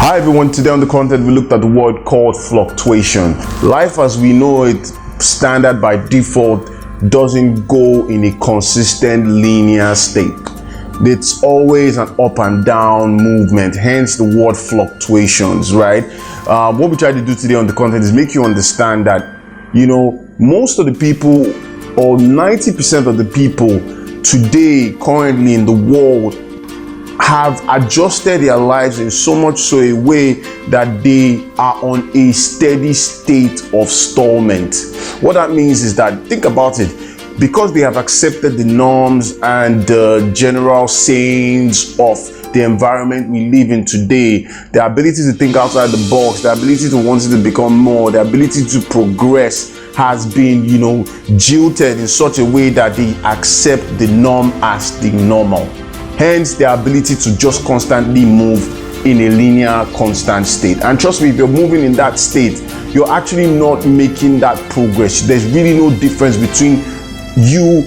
Hi everyone, today on the content we looked at the word called fluctuation. Life as we know it, standard by default, doesn't go in a consistent linear state. It's always an up and down movement, hence the word fluctuations, right? What we try to do today on the content is make you understand that, most of the people, or 90% of the people today currently in the world, have adjusted their lives in so much so a way that they are on a steady state of stallment. What that means is that, think about it, because they have accepted the norms and the general sayings of the environment we live in today, the ability to think outside the box, the ability to want to become more, the ability to progress has been, jilted in such a way that they accept the norm as the normal. Hence, their ability to just constantly move in a linear, constant state. And trust me, if you're moving in that state, you're actually not making that progress. There's really no difference between you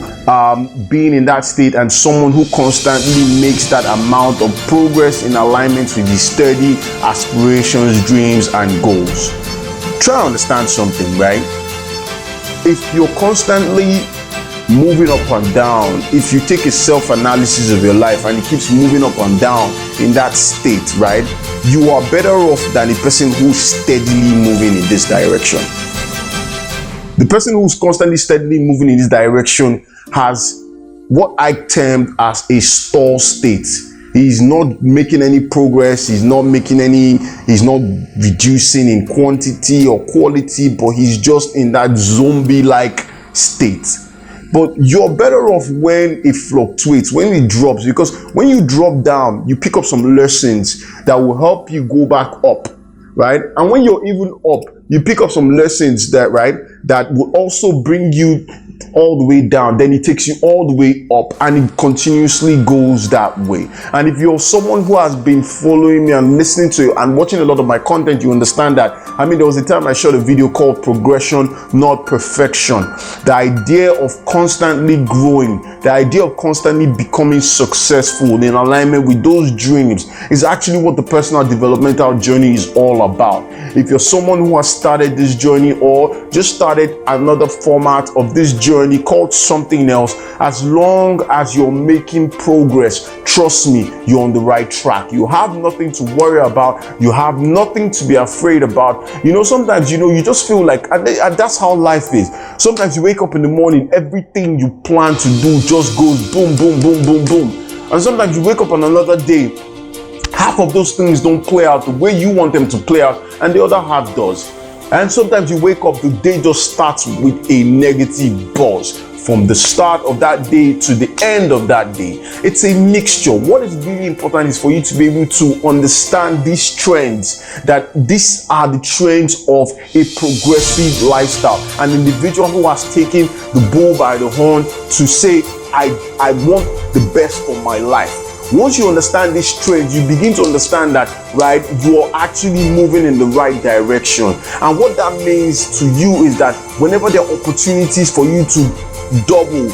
being in that state and someone who constantly makes that amount of progress in alignment with his steady aspirations, dreams, and goals. Try to understand something, right? If you're constantly moving up and down, if you take a self-analysis of your life and it keeps moving up and down in that state, right, you are better off than a person who's steadily moving in this direction. The person who's constantly steadily moving in this direction has what I termed as a stall state. He's not making any progress, he's not reducing in quantity or quality, but he's just in that zombie-like state. But you're better off when it fluctuates, when it drops, because when you drop down, you pick up some lessons that will help you go back up, right? And when you're even up, you pick up some lessons that will also bring you all the way down. Then it takes you all the way up, and it continuously goes that way. And if you're someone who has been following me and listening to and watching a lot of my content, you understand that. There was a time I shot a video called Progression, Not Perfection. The idea of constantly growing, the idea of constantly becoming successful in alignment with those dreams is actually what the personal developmental journey is all about. If you're someone who has started this journey or just started another format of this journey called something else, as long as you're making progress, trust me, you're on the right track. You have nothing to worry about. You have nothing to be afraid about. Sometimes, you just feel like, and that's how life is. Sometimes you wake up in the morning, everything you plan to do just goes boom, boom, boom, boom, boom. And sometimes you wake up on another day, half of those things don't play out the way you want them to play out, and the other half does. And sometimes you wake up, the day just starts with a negative buzz from the start of that day to the end of that day. It's a mixture. What is really important is for you to be able to understand these trends, that these are the trends of a progressive lifestyle. An individual who has taken the bull by the horn to say, I want the best for my life. Once you understand these trends, you begin to understand that, you are actually moving in the right direction. And what that means to you is that whenever there are opportunities for you to double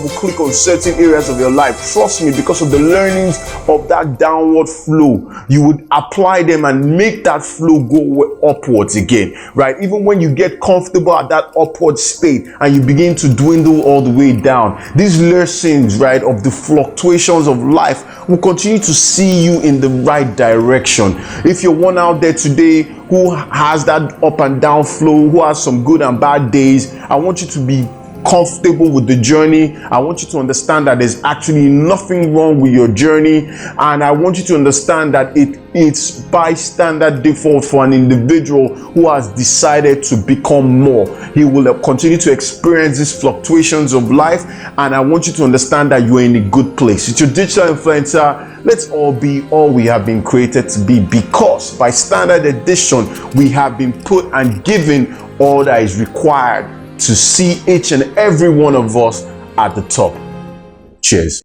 click on certain areas of your life, trust me, because of the learnings of that downward flow, you would apply them and make that flow go upwards again, right? Even when you get comfortable at that upward state and you begin to dwindle all the way down, these lessons, of the fluctuations of life will continue to see you in the right direction. If you're one out there today who has that up and down flow, who has some good and bad days, I want you to be comfortable with the journey. I want you to understand that there's actually nothing wrong with your journey, and I want you to understand that it's by standard default for an individual who has decided to become more. He will continue to experience these fluctuations of life, and I want you to understand that you're in a good place. It's your digital influencer. Let's all be all we have been created to be, because by standard edition we have been put and given all that is required to see each and every one of us at the top. Cheers.